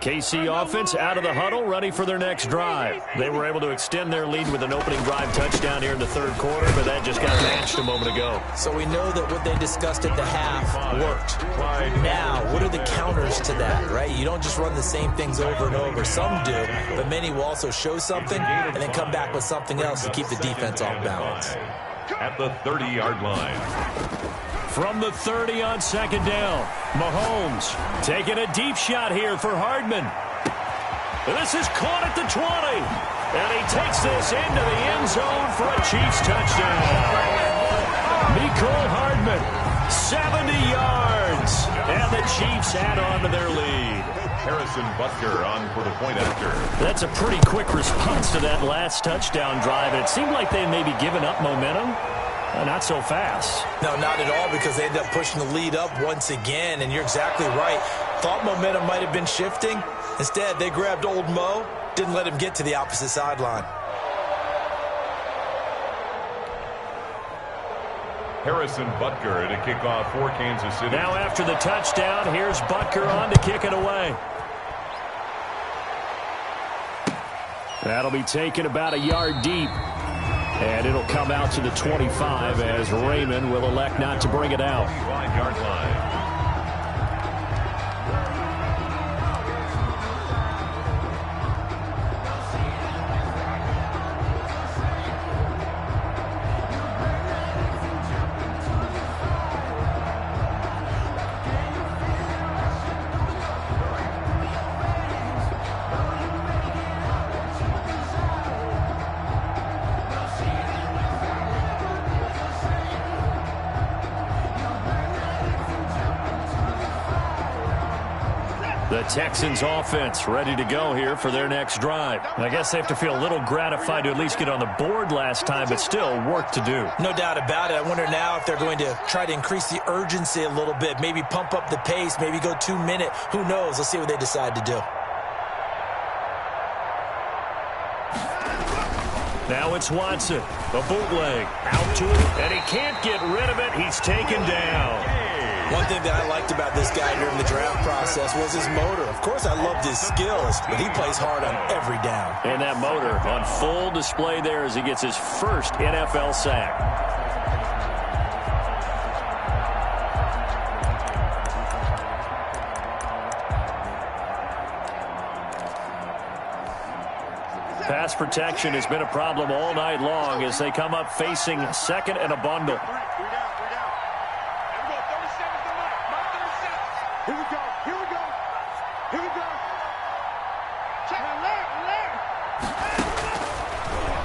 KC offense out of the huddle, ready for their next drive. They were able to extend their lead with an opening drive touchdown here in the third quarter, but that just got matched a moment ago. So we know that what they discussed at the half worked. Now, what are the counters to that, right? You don't just run the same things over and over. Some do, but many will also show something and then come back with something else to keep the defense off balance. At the 30-yard line. From the 30 on second down, Mahomes taking a deep shot here for Hardman. This is caught at the 20. And he takes this into the end zone for a Chiefs touchdown. Mecole Hardman, 70 yards. And the Chiefs add on to their lead. Harrison Butker on for the point after. That's a pretty quick response to that last touchdown drive. And it seemed like they may be giving up momentum. Not so fast. No, not at all, because they ended up pushing the lead up once again, and you're exactly right. Thought momentum might have been shifting. Instead, they grabbed old Mo, didn't let him get to the opposite sideline. Harrison Butker to kick off for Kansas City. Now after the touchdown, here's Butker on to kick it away. That'll be taken about a yard deep. And it'll come out to the 25 as Raymond will elect not to bring it out. 25-yard line. The Texans offense ready to go here for their next drive. I guess they have to feel a little gratified to at least get on the board last time, but still work to do. No doubt about it. I wonder now if they're going to try to increase the urgency a little bit, maybe pump up the pace, maybe go 2-minute. Who knows? Let's see what they decide to do. Now it's Watson, a bootleg, out to it, and he can't get rid of it. He's taken down. One thing that I liked about this guy during the draft process was his motor. Of course, I loved his skills, but he plays hard on every down. And that motor on full display there as he gets his first NFL sack. Pass protection has been a problem all night long as they come up facing second and a bundle. Here we go. Here we go. Here we go. Check.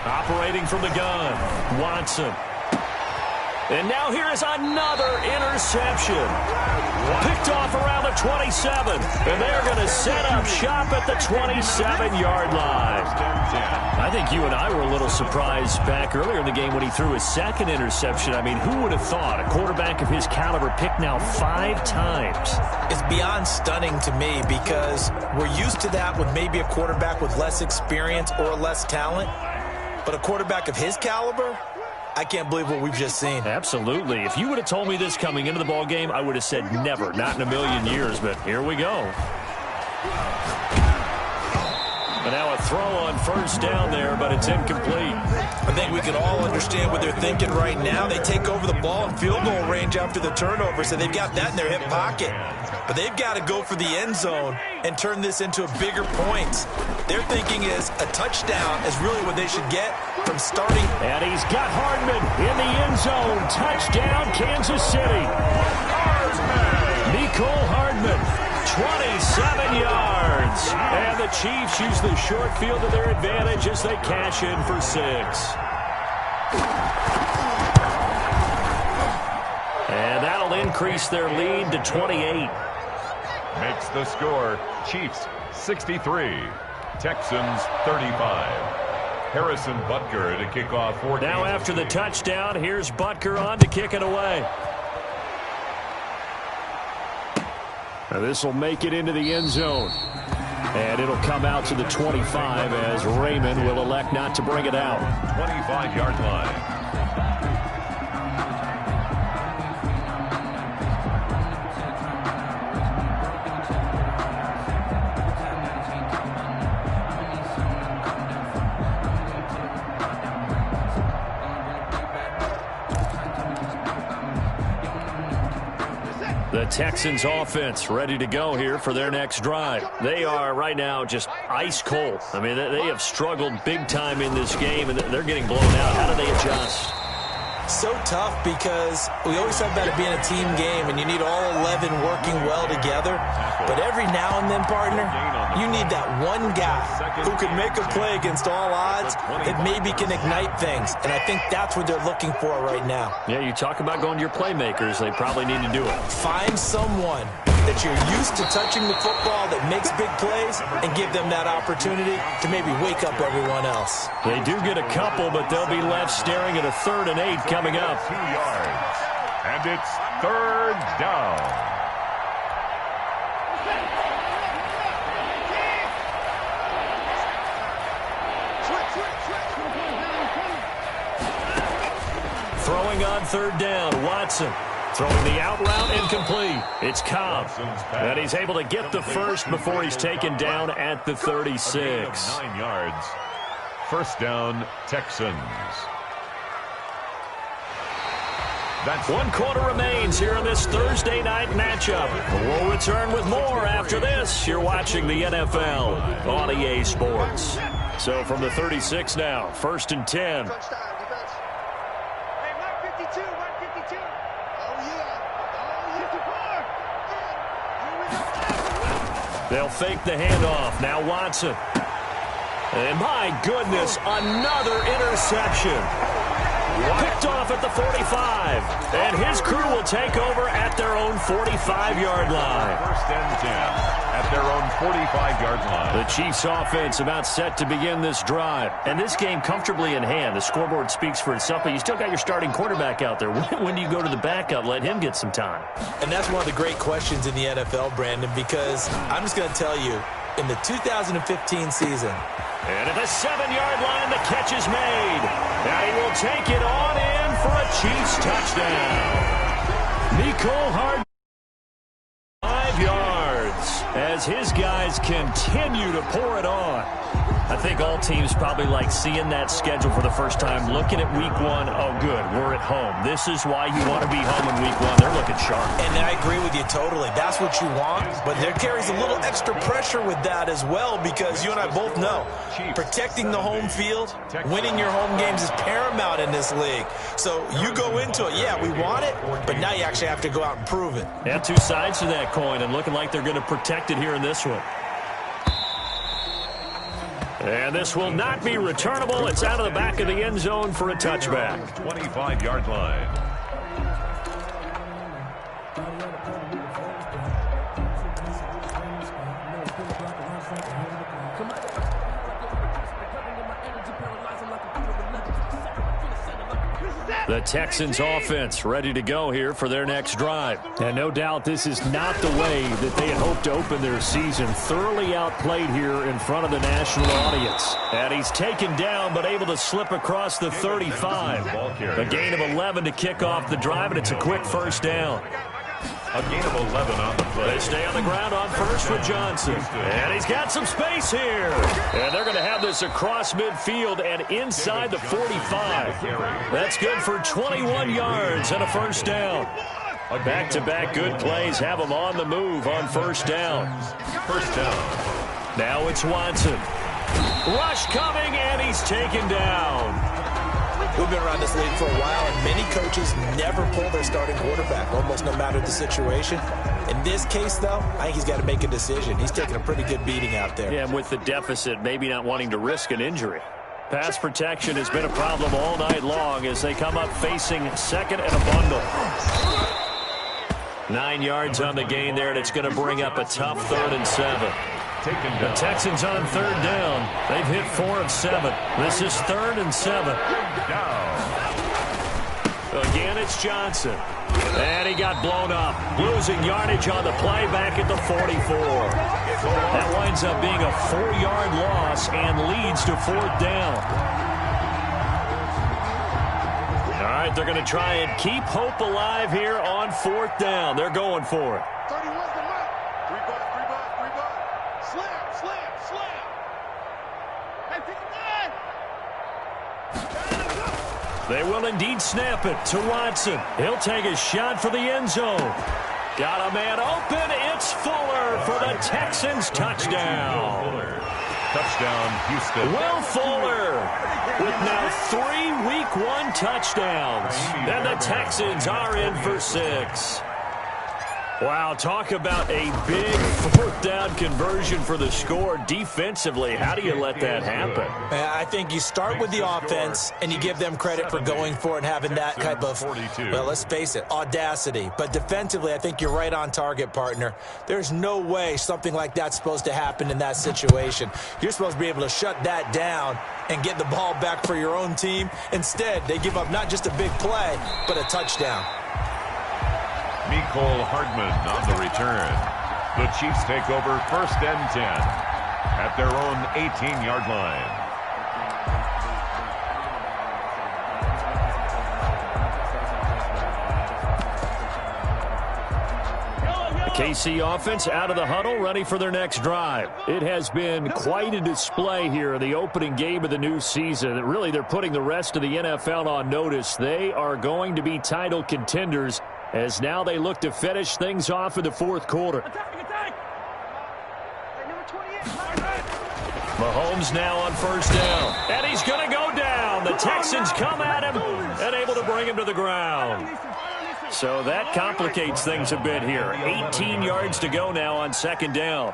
Operating from the gun, Watson. And now here is another interception. Picked off around the 27. And they're going to set up shop at the 27-yard line. I think you and I were a little surprised back earlier in the game when he threw his second interception. I mean, who would have thought a quarterback of his caliber picked now 5 times? It's beyond stunning to me because we're used to that with maybe a quarterback with less experience or less talent. But a quarterback of his caliber, I can't believe what we've just seen. Absolutely. If you would have told me this coming into the ball game, I would have said never, not in a million years. But here we go. And now a throw on first down there, but it's incomplete. I think we can all understand what they're thinking right now. They take over the ball in field goal range after the turnover, so they've got that in their hip pocket. But they've got to go for the end zone and turn this into a bigger point. Their thinking is a touchdown is really what they should get from starting. And he's got Hardman in the end zone. Touchdown, Kansas City. Nicole Hardman, 27 yards. And the Chiefs use the short field to their advantage as they cash in for 6. And that'll increase their lead to 28. Makes the score Chiefs 63, Texans 35. Harrison Butker to kick off 14. Now after the touchdown, here's Butker on to kick it away. Now this will make it into the end zone. And it'll come out to the 25 as Raymond will elect not to bring it out. 25-yard line. The Texans offense ready to go here for their next drive. They are right now just ice cold. I mean, they have struggled big time in this game, and they're getting blown out. How do they adjust? So tough because we always talk about it being a team game, and you need all 11 working well together. But every now and then, partner, you need that one guy who can make a play against all odds that maybe can ignite things. And I think that's what they're looking for right now. Yeah, you talk about going to your playmakers. They probably need to do it. Find someone that you're used to touching the football that makes big plays and give them that opportunity to maybe wake up everyone else. They do get a couple, but they'll be left staring at a 3rd and 8 coming up. 2 yards. And it's 3rd down. Throwing on 3rd down, Watson. Throwing the out route incomplete. It's Cobb. And he's able to get the first before he's taken down at the 36. 9 yards. First down, Texans. That's 1 quarter remains here in this Thursday night matchup. We'll return with more after this. You're watching the NFL on EA Sports. So from the 36 now, 1st and 10. They'll fake the handoff. Now Watson. And my goodness, another interception. Picked off at the 45. And his crew will take over at their own 45-yard line. First and 10 at their own 45-yard line. The Chiefs offense about set to begin this drive. And this game comfortably in hand. The scoreboard speaks for itself, but you still got your starting quarterback out there. When do you go to the backup, let him get some time? And that's one of the great questions in the NFL, Brandon, because I'm just going to tell you, in the 2015 season. And at the 7-yard line, the catch is made. Now he will take it on in for a Chiefs touchdown. Nicole Hard, 5 yards, as his guys continue to pour it on. I think all teams probably like seeing that schedule for the first time, looking at week 1. Oh, good, we're at home. This is why you want to be home in week 1. They're looking sharp. And I agree with you totally. That's what you want, but there carries a little extra pressure with that as well, because you and I both know protecting the home field, winning your home games is paramount in this league. So you go into it, yeah, we want it, but now you actually have to go out and prove it. Yeah, two sides to that coin, and looking like they're going to protect it here in this one. And this will not be returnable. It's out of the back of the end zone for a touchback. 25-yard line. The Texans offense ready to go here for their next drive. And no doubt this is not the way that they had hoped to open their season. Thoroughly outplayed here in front of the national audience. And he's taken down but able to slip across the 35. A gain of 11 to kick off the drive, and it's a quick first down. A gain of 11 on the play. They stay on the ground on first with Johnson. And he's got some space here. And they're going to have this across midfield and inside the 45. That's good for 21 yards and a first down. Back-to-back good plays have them on the move on first down. First down. Now it's Watson. Rush coming, and he's taken down. We've been around this league for a while, and many coaches never pull their starting quarterback, almost no matter the situation. In this case, though, I think he's got to make a decision. He's taking a pretty good beating out there. Yeah, and with the deficit, maybe not wanting to risk an injury. Pass protection has been a problem all night long as they come up facing second and a bundle. 9 yards on the gain there, and it's going to bring up a tough 3rd and 7. The Texans on 3rd down. They've hit 4 of 7. This is 3rd and 7. Again, it's Johnson. And he got blown up. Losing yardage on the play back at the 44. That winds up being a 4-yard loss and leads to 4th down. All right, they're going to try and keep hope alive here on 4th down. They're going for it. 31's the mark. 3 bucks. Slam. Hey, 59. They will indeed snap it to Watson. He'll take a shot for the end zone. Got a man open. It's Fuller for the Texans touchdown. Touchdown, Houston. Will Fuller with now 3 Week 1 touchdowns. And the Texans are in for 6. Wow, talk about a big 4th down conversion for the score. Defensively, how do you let that happen? I think you start with the offense and you give them credit for going for it and having that type of, well, let's face it, audacity. But defensively, I think you're right on target, partner. There's no way something like that's supposed to happen in that situation. You're supposed to be able to shut that down and get the ball back for your own team. Instead, they give up not just a big play, but a touchdown. Nicole Hardman on the return. The Chiefs take over 1st and 10 at their own 18-yard line. The KC offense out of the huddle, ready for their next drive. It has been quite a display here in the opening game of the new season. Really, they're putting the rest of the NFL on notice. They are going to be title contenders as now they look to finish things off in the 4th quarter. Mahomes now on 1st down. And he's going to go down. The Texans come at him and able to bring him to the ground. So that complicates things a bit here. 18 yards to go now on 2nd down.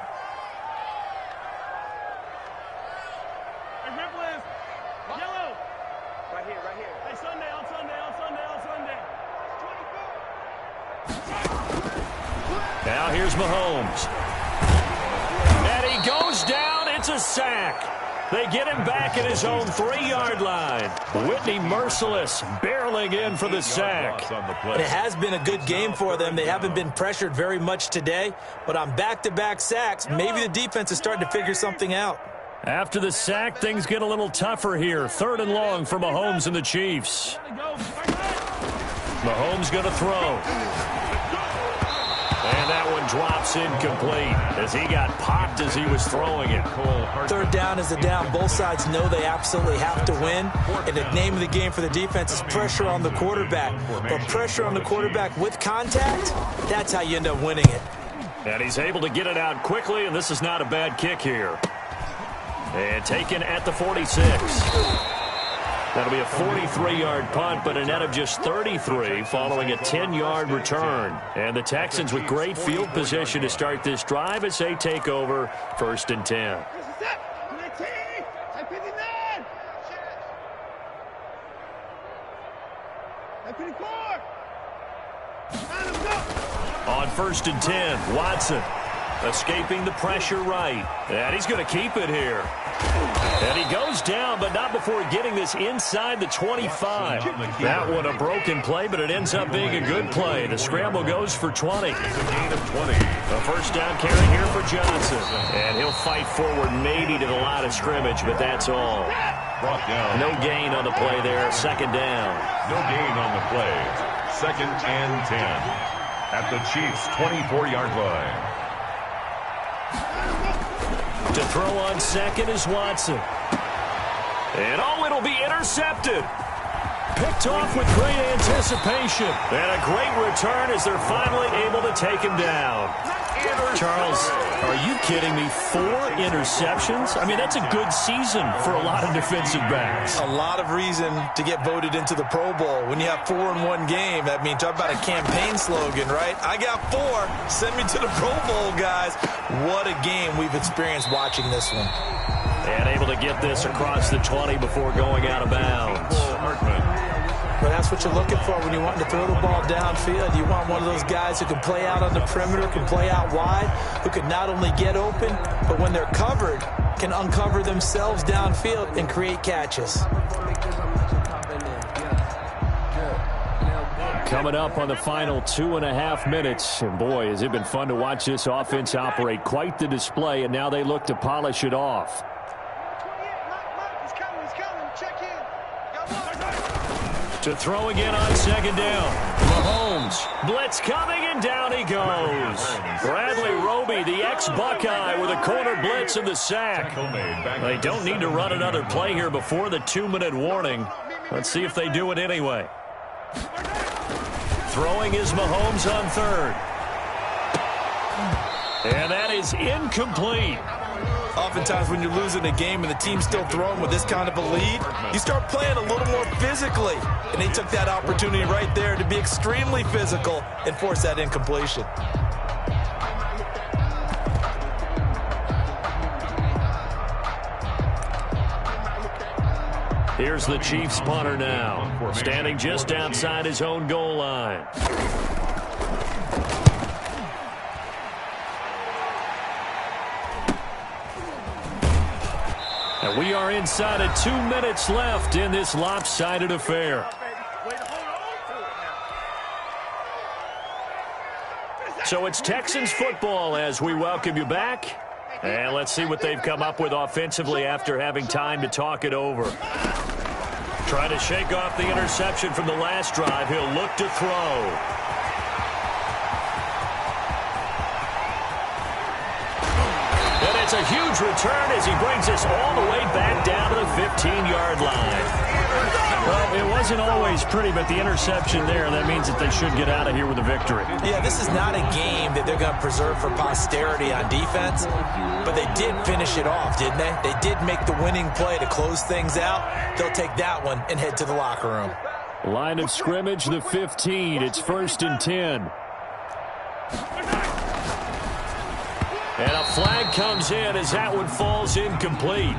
Right here. Hey, Sunday on Sunday. Now here's Mahomes. And he goes down. It's a sack. They get him back at his own 3-yard line. Whitney Merciless barreling in for the sack. It has been a good game for them. They haven't been pressured very much today, but on back-to-back sacks, maybe the defense is starting to figure something out. After the sack, things get a little tougher here. 3rd and long for Mahomes and the Chiefs. Mahomes going to throw. And that one drops incomplete as he got popped as he was throwing it. 3rd down is a down. Both sides know they absolutely have to win. And the name of the game for the defense is pressure on the quarterback. But pressure on the quarterback with contact, that's how you end up winning it. And he's able to get it out quickly, and this is not a bad kick here. And taken at the 46. That'll be a 43-yard punt, but a net of just 33 following a 10-yard return. And the Texans with great field position to start this drive as they take over 1st and 10. On 1st and 10, Watson escaping the pressure right. And he's going to keep it here. And he goes down, but not before getting this inside the 25. That one a broken play, but it ends up being a good play. The scramble goes for 20. A gain of 20. A 1st down carry here for Johnson. And he'll fight forward maybe to the line of scrimmage, but that's all. No gain on the play there. 2nd down. No gain on the play. 2nd and 10. At the Chiefs' 24-yard line. To throw on 2nd is Watson. And it'll be intercepted. Picked off with great anticipation. And a great return as they're finally able to take him down. Charles, are you kidding me? 4 interceptions? I mean, that's a good season for a lot of defensive backs. A lot of reason to get voted into the Pro Bowl. When you have 4 in one game, that means talk about a campaign slogan, right? I got 4. Send me to the Pro Bowl, guys. What a game we've experienced watching this one. And able to get this across the 20 before going out of bounds. But that's what you're looking for when you want to throw the ball downfield. You want one of those guys who can play out on the perimeter, can play out wide, who can not only get open, but when they're covered, can uncover themselves downfield and create catches. Coming up on the final 2.5 minutes. And boy, has it been fun to watch this offense operate. Quite the display, and now they look to polish it off. To throw again on 2nd down. Mahomes. Blitz coming, and down he goes. Bradley Roby, the ex-Buckeye, with a corner blitz and the sack. They don't need to run another play here before the 2-minute warning. Let's see if they do it anyway. Throwing is Mahomes on 3rd. And that is incomplete. Oftentimes when you're losing a game and the team's still throwing with this kind of a lead, you start playing a little more physically. And they took that opportunity right there to be extremely physical and force that incompletion. Here's the Chiefs punter now, standing just outside his own goal line. And we are inside of 2 minutes left in this lopsided affair. So it's Texans football as we welcome you back. And let's see what they've come up with offensively after having time to talk it over. Trying to shake off the interception from the last drive. He'll look to throw. And it's a huge return as he brings us all the way back down to the 15-yard line. Well, it wasn't always pretty, but the interception there, that means that they should get out of here with a victory. Yeah, this is not a game that they're going to preserve for posterity on defense, but they did finish it off, didn't they? They did make the winning play to close things out. They'll take that one and head to the locker room. Line of scrimmage, the 15. It's 1st and 10. And a flag comes in as that one falls incomplete.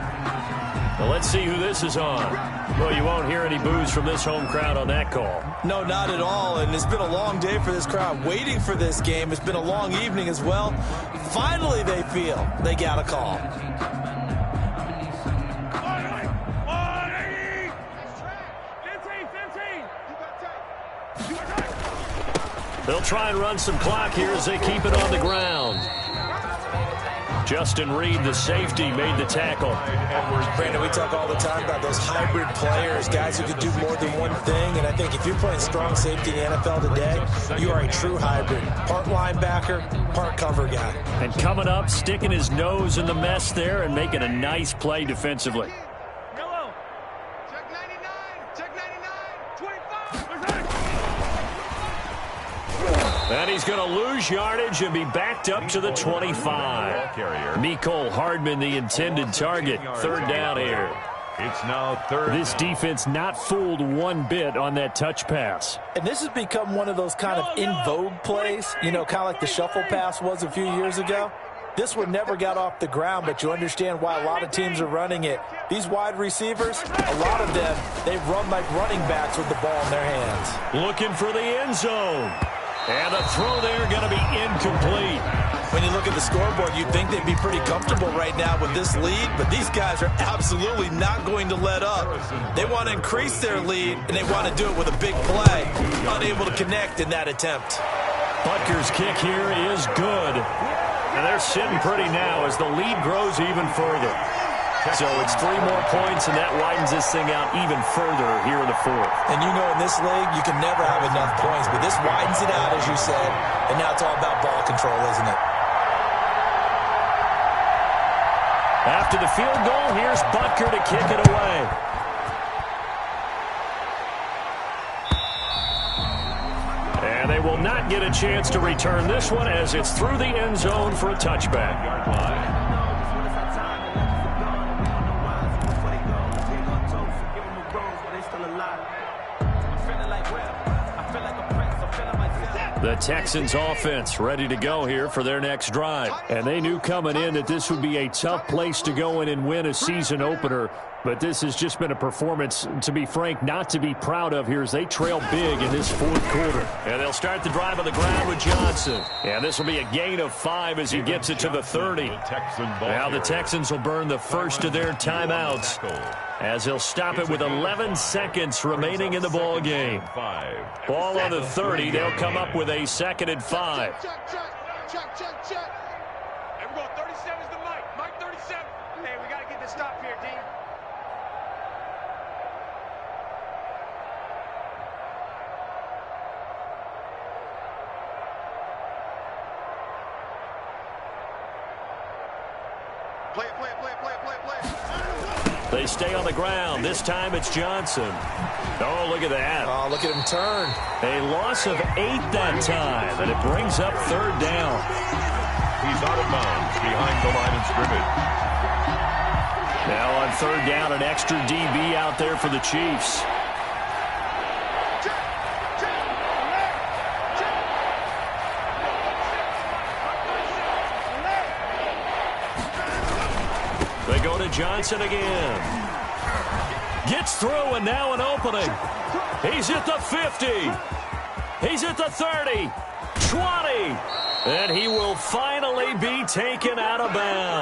Well, let's see who this is on. Well, you won't hear any boos from this home crowd on that call. No, not at all, and it's been a long day for this crowd waiting for this game. It's been a long evening as well. Finally, they feel they got a call. They'll try and run some clock here as they keep it on the ground. Justin Reed, the safety, made the tackle. Brandon, we talk all the time about those hybrid players, guys who can do more than one thing, and I think if you're playing strong safety in the NFL today, you are a true hybrid. Part linebacker, part cover guy. And coming up, sticking his nose in the mess there and making a nice play defensively. Check 99, check 99, 25. And he's going to lose yardage and be backed up to the 25. Mecole Hardman, the intended target. Third down here. It's now third. This defense not fooled one bit on that touch pass. And this has become one of those kind of in vogue plays, you know, kind of like the shuffle pass was a few years ago. This one never got off the ground, but you understand why a lot of teams are running it. These wide receivers, a lot of them, they run like running backs with the ball in their hands. Looking for the end zone. And the throw there going to be incomplete. When you look at the scoreboard, you'd think they'd be pretty comfortable right now with this lead, but these guys are absolutely not going to let up. They want to increase their lead, and they want to do it with a big play. Unable to connect in that attempt. Butker's kick here is good. And they're sitting pretty now as the lead grows even further. So it's 3 more points, and that widens this thing out even further here in the fourth. And you know in this league, you can never have enough points, but this widens it out, as you said, and now it's all about ball control, isn't it? After the field goal, here's Butker to kick it away. And they will not get a chance to return this one as it's through the end zone for a touchback. The Texans offense ready to go here for their next drive. And they knew coming in that this would be a tough place to go in and win a season opener. But this has just been a performance, to be frank, not to be proud of here as they trail big in this fourth quarter. And they'll start the drive on the ground with Johnson. And this will be a gain of 5 as he gets it to the 30. Now the Texans will burn the first of their timeouts as they'll stop it with 11 seconds remaining in the ball game. Ball on the 30. They'll come up with a 2nd and 5. Check. Hey, we're going 37's the Mike. Mike 37. Hey, we got to get this stop here, D. Play. They stay on the ground. This time it's Johnson. Oh, look at that. Oh, look at him turn. A loss of 8 that time, and it brings up 3rd down. He's out of bounds behind the line of scrimmage. Now on 3rd down, an extra DB out there for the Chiefs. They go to Johnson again. Gets through, and now an opening. He's at the 50. He's at the 30. 20. And he will finally be taken out of bounds.